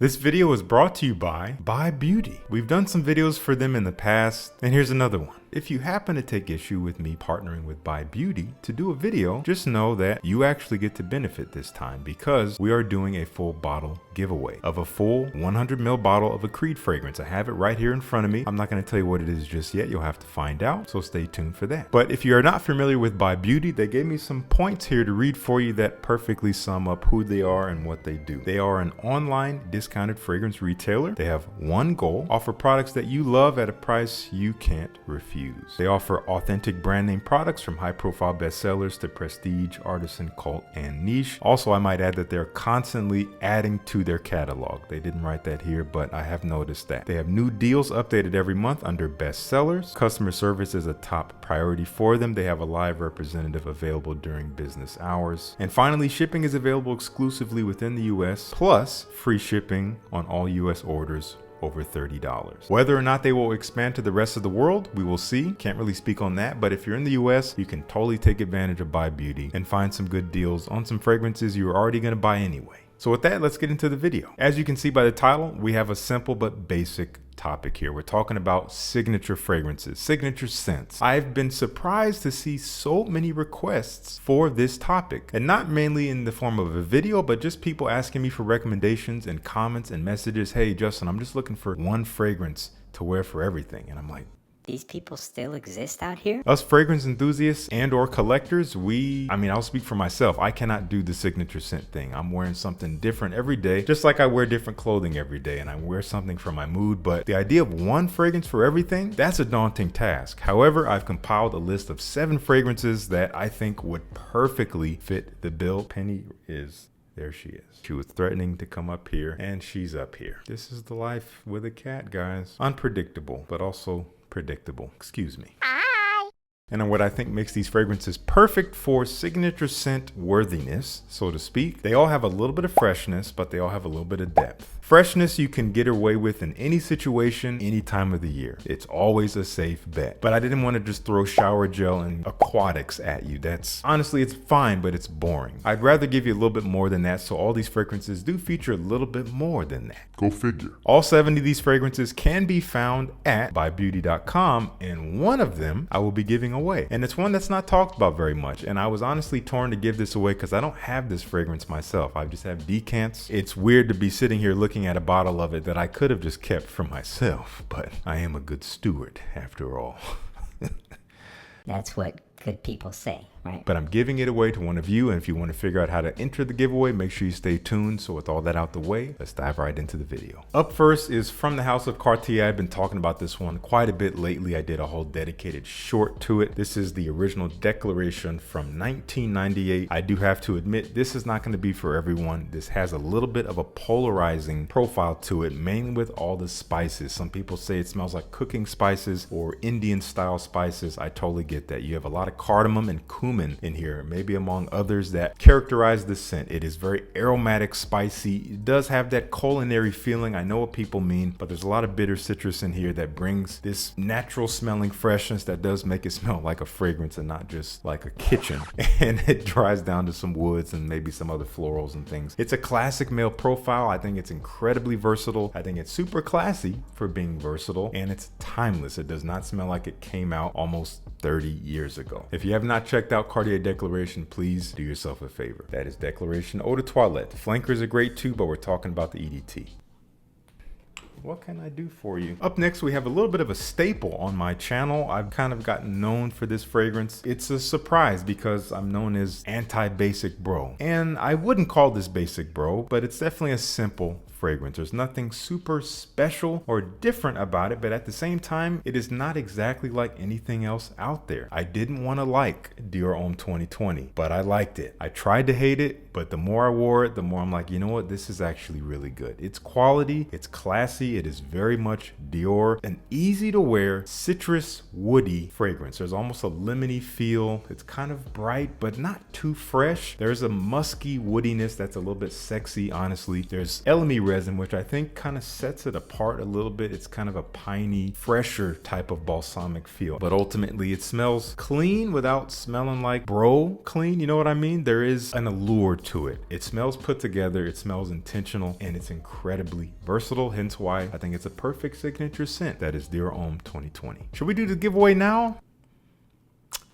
This video is brought to you by Beauty. We've done some videos for them in the past, and here's another one. If you happen to take issue with me partnering with Beauty to do a video, just know that you actually get to benefit this time because we are doing a full bottle giveaway of a full 100ml bottle of a Creed fragrance. I have it right here in front of me. I'm not going to tell you what it is just yet. You'll have to find out, so stay tuned for that. But if you are not familiar with Beauty, they gave me some points here to read for you that perfectly sum up who they are and what they do. They are an online discounted fragrance retailer. They have one goal: offer products that you love at a price you can't refuse. They offer authentic brand name products from high profile bestsellers to prestige, artisan, cult, and niche. Also, I might add that they're constantly adding to their catalog. They didn't write that here, but I have noticed that. They have new deals updated every month under bestsellers. Customer service is a top priority for them. They have a live representative available during business hours. And finally, shipping is available exclusively within the US, plus free shipping on all US orders over $30. Whether or not they will expand to the rest of the world, we will see. Can't really speak on that, but if you're in the US, you can totally take advantage of Beauty and find some good deals on some fragrances you're already going to buy anyway. So with that, let's get into the video. As you can see by the title, we have a simple but basic topic here. We're talking about signature fragrances, signature scents. I've been surprised to see so many requests for this topic, and not mainly in the form of a video, but just people asking me for recommendations and comments and messages. Hey Justin, I'm just looking for one fragrance to wear for everything. And I'm like, these people still exist out here? Us fragrance enthusiasts and or collectors, I'll speak for myself. I cannot do the signature scent thing. I'm wearing something different every day, just like I wear different clothing every day, and I wear something for my mood. But the idea of one fragrance for everything, that's a daunting task. However, I've compiled a list of 7 fragrances that I think would perfectly fit the bill. Penny is... there she is. She was threatening to come up here, and she's up here. This is the life with a cat, guys. Unpredictable, but also predictable. Excuse me. And what I think makes these fragrances perfect for signature scent worthiness, so to speak. They all have a little bit of freshness, but they all have a little bit of depth. Freshness you can get away with in any situation, any time of the year. It's always a safe bet. But I didn't want to just throw shower gel and aquatics at you. That's honestly, it's fine, but it's boring. I'd rather give you a little bit more than that, so all these fragrances do feature a little bit more than that. Go figure. All 7 of these fragrances can be found at buybeauty.com, and one of them I will be giving away. And it's one that's not talked about very much, and I was honestly torn to give this away because I don't have this fragrance myself. I just have decants. It's weird to be sitting here looking at a bottle of it that I could have just kept for myself, but I am a good steward after all. That's what good people say, right? But I'm giving it away to one of you, and if you want to figure out how to enter the giveaway, make sure you stay tuned. So with all that out the way, let's dive right into the video. Up first is from the house of Cartier. I've been talking about this one quite a bit lately. I did a whole dedicated short to it. This is the original Declaration from 1998. I do have to admit, this is not going to be for everyone. This has a little bit of a polarizing profile to it, mainly with all the spices. Some people say it smells like cooking spices or Indian style spices. I totally get that. You have a lot of cardamom and cumin in here, maybe among others that characterize the scent. It is very aromatic, spicy. It does have that culinary feeling. I know what people mean, but there's a lot of bitter citrus in here that brings this natural smelling freshness that does make it smell like a fragrance and not just like a kitchen. And it dries down to some woods and maybe some other florals and things. It's a classic male profile. I think it's incredibly versatile. I think it's super classy for being versatile, and it's timeless. It does not smell like it came out almost 30 years ago. If you have not checked out Cartier Declaration, please do yourself a favor. That is Declaration Eau de Toilette. The flankers are great too, but we're talking about the EDT. What can I do for you? Up next, we have a little bit of a staple on my channel. I've kind of gotten known for this fragrance. It's a surprise because I'm known as anti-basic bro. And I wouldn't call this basic bro, but it's definitely a simple fragrance. There's nothing super special or different about it, but at the same time, it is not exactly like anything else out there. I didn't want to like Dior Homme 2020, but I liked it. I tried to hate it, but the more I wore it, the more I'm like, you know what? This is actually really good. It's quality, it's classy, it is very much Dior. An easy to wear, citrus, woody fragrance. There's almost a lemony feel. It's kind of bright, but not too fresh. There's a musky woodiness that's a little bit sexy, honestly. There's elemi resin, which I think kind of sets it apart a little bit. It's kind of a piney, fresher type of balsamic feel, but ultimately it smells clean without smelling like bro clean. You know what I mean? There is an allure to it. It smells put together, it smells intentional, and it's incredibly versatile, hence why I think it's a perfect signature scent. That is Dior Homme 2020. Should we do the giveaway now?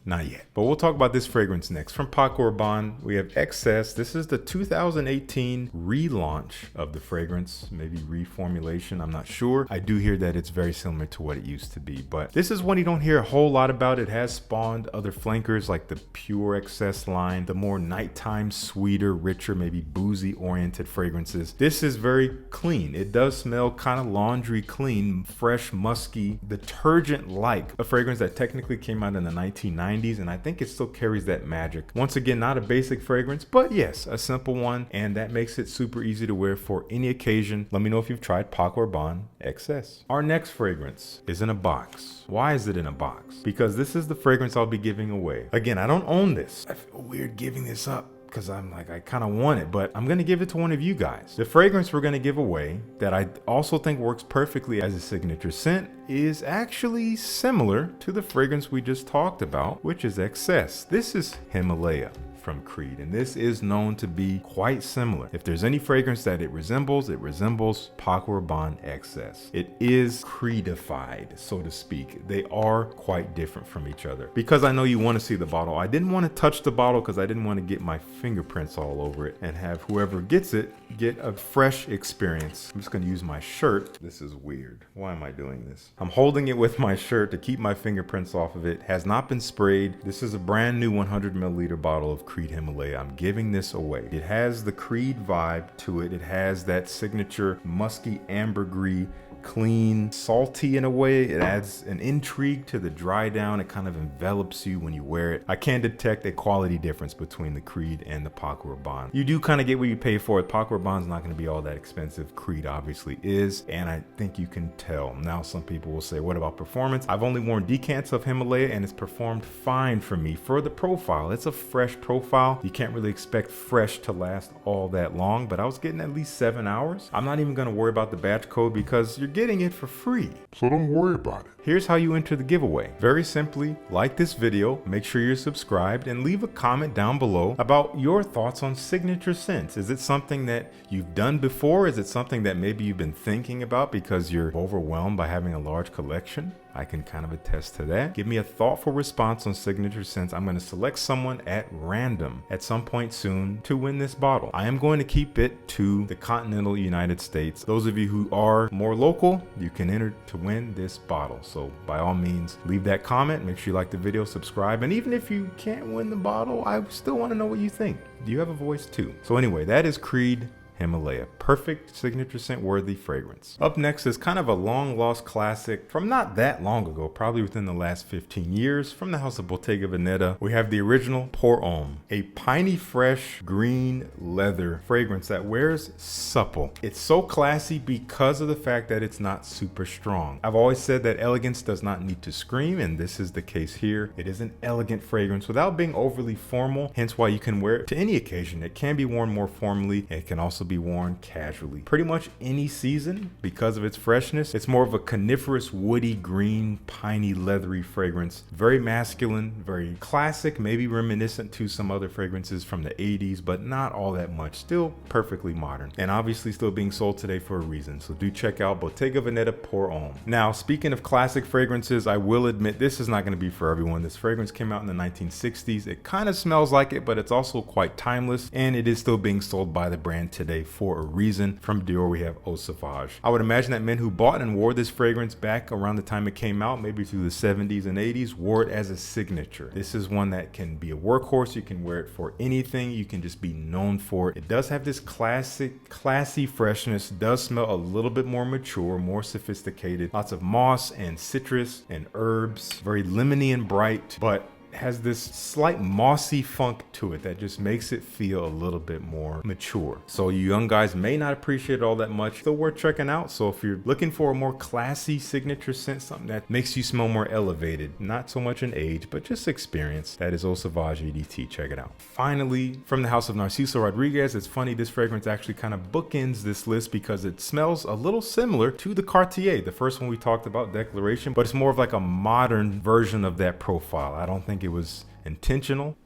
Not yet, but we'll talk about this fragrance next. From Paco Rabanne, we have XS. This is the 2018 relaunch of the fragrance, maybe reformulation, I'm not sure. I do hear that it's very similar to what it used to be, but this is one you don't hear a whole lot about. It has spawned other flankers like the Pure XS line, the more nighttime, sweeter, richer, maybe boozy oriented fragrances. This is very clean. It does smell kind of laundry clean, fresh, musky, detergent-like, a fragrance that technically came out in the 1990s. And I think it still carries that magic. Once again, not a basic fragrance, but yes, a simple one, and that makes it super easy to wear for any occasion. Let me know if you've tried Paco Rabanne XS. Our next fragrance is in a box. Why is it in a box? Because this is the fragrance I'll be giving away. Again, I don't own this. I feel weird giving this up, because I'm like, I kind of want it, but I'm going to give it to one of you guys. The fragrance we're going to give away that I also think works perfectly as a signature scent is actually similar to the fragrance we just talked about, which is XS. This is Himalaya from Creed, and this is known to be quite similar. If there's any fragrance that it resembles Paco Rabanne XS. It is Creedified, so to speak. They are quite different from each other. Because I know you want to see the bottle, I didn't want to touch the bottle because I didn't want to get my fingerprints all over it and have whoever gets it get a fresh experience. I'm just going to use my shirt. This is weird. Why am I doing this? I'm holding it with my shirt to keep my fingerprints off of it. Has not been sprayed. This is a brand new 100 milliliter bottle of Creed Himalaya. I'm giving this away. It has the Creed vibe to it. It has that signature musky ambergris, clean, salty in a way. It adds an intrigue to the dry down. It kind of envelops you when you wear it. I can detect a quality difference between the Creed and the Paco Rabanne. You do kind of get what you pay for it. Paco Rabanne's not going to be all that expensive. Creed obviously is, and I think you can tell. Now some people will say, what about performance? I've only worn decants of Himalaya and it's performed fine for me for the profile. It's a fresh profile. You can't really expect fresh to last all that long, but I was getting at least 7 hours. I'm not even going to worry about the batch code because you're getting it for free, so don't worry about it. Here's how you enter the giveaway. Very simply, like this video, make sure you're subscribed, and leave a comment down below about your thoughts on signature scents. Is it something that you've done before? Is it something that maybe you've been thinking about because you're overwhelmed by having a large collection? I can kind of attest to that. Give me a thoughtful response on signature scents. I'm going to select someone at random at some point soon to win this bottle. I am going to keep it to the continental United States. Those of you who are more local, you can enter to win this bottle. So by all means, leave that comment. Make sure you like the video, subscribe. And even if you can't win the bottle, I still want to know what you think. You have a voice too. So anyway, that is Creed Himalaya. Perfect signature scent worthy fragrance. Up next is kind of a long lost classic from not that long ago, probably within the last 15 years, from the house of Bottega Veneta. We have the original Pour Homme, a piney fresh green leather fragrance that wears supple. It's so classy because of the fact that it's not super strong. I've always said that elegance does not need to scream, and this is the case here. It is an elegant fragrance without being overly formal, hence why you can wear it to any occasion. It can be worn more formally, and it can also be worn casually. Pretty much any season because of its freshness. It's more of a coniferous, woody, green, piney, leathery fragrance. Very masculine, very classic, maybe reminiscent to some other fragrances from the 80s, but not all that much. Still perfectly modern. And obviously still being sold today for a reason. So do check out Bottega Veneta Pour Homme. Now, speaking of classic fragrances, I will admit this is not going to be for everyone. This fragrance came out in the 1960s. It kind of smells like it, but it's also quite timeless, and it is still being sold by the brand today for a reason. From Dior, we have Eau Sauvage. I would imagine that men who bought and wore this fragrance back around the time it came out, maybe through the 70s and 80s, wore it as a signature. This is one that can be a workhorse. You can wear it for anything. You can just be known for it. It does have this classy freshness. Does smell a little bit more mature, more sophisticated. Lots of moss and citrus and herbs. Very lemony and bright, but has this slight mossy funk to it that just makes it feel a little bit more mature. So you young guys may not appreciate it all that much, still worth checking out. So if you're looking for a more classy signature scent, something that makes you smell more elevated, not so much in age, but just experience, that is Eau Sauvage EDT. Check it out. Finally, from the house of Narciso Rodriguez, it's funny, this fragrance actually kind of bookends this list because it smells a little similar to the Cartier, the first one we talked about, Declaration, but it's more of like a modern version of that profile. I don't think it was intentional.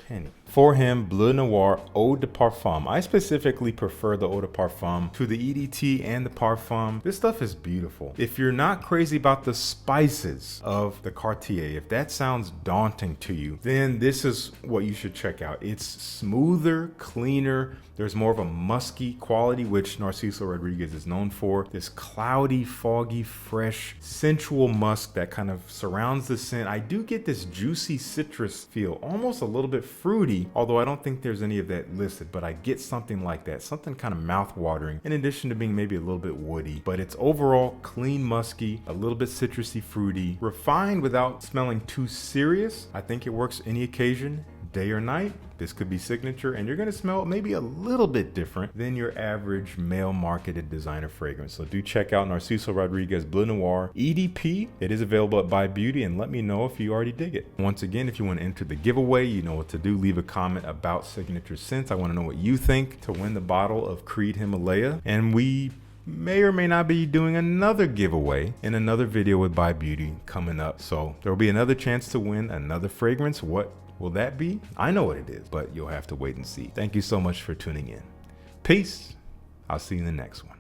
Penny. For him, Bleu Noir Eau de Parfum. I specifically prefer the Eau de Parfum to the EDT and the Parfum. This stuff is beautiful. If you're not crazy about the spices of the Cartier, if that sounds daunting to you, then this is what you should check out. It's smoother, cleaner. There's more of a musky quality, which Narciso Rodriguez is known for. This cloudy, foggy, fresh, sensual musk that kind of surrounds the scent. I do get this juicy citrus feel, almost a little bit fruity, although I don't think there's any of that listed, but I get something like that, something kind of mouth-watering, in addition to being maybe a little bit woody. But it's overall clean, musky, a little bit citrusy, fruity, refined without smelling too serious. I think it works any occasion, day or night. This could be signature, and you're going to smell maybe a little bit different than your average male marketed designer fragrance. So do check out Narciso Rodriguez Bleu Noir EDP. It is available at Buy Beauty, and let me know if you already dig it. Once again, if you want to enter the giveaway, you know what to do. Leave a comment about signature scents. I want to know what you think to win the bottle of Creed Himalaya, and we may or may not be doing another giveaway in another video with Buy Beauty coming up. So there will be another chance to win another fragrance. What will that be? I know what it is, but you'll have to wait and see. Thank you so much for tuning in. Peace. I'll see you in the next one.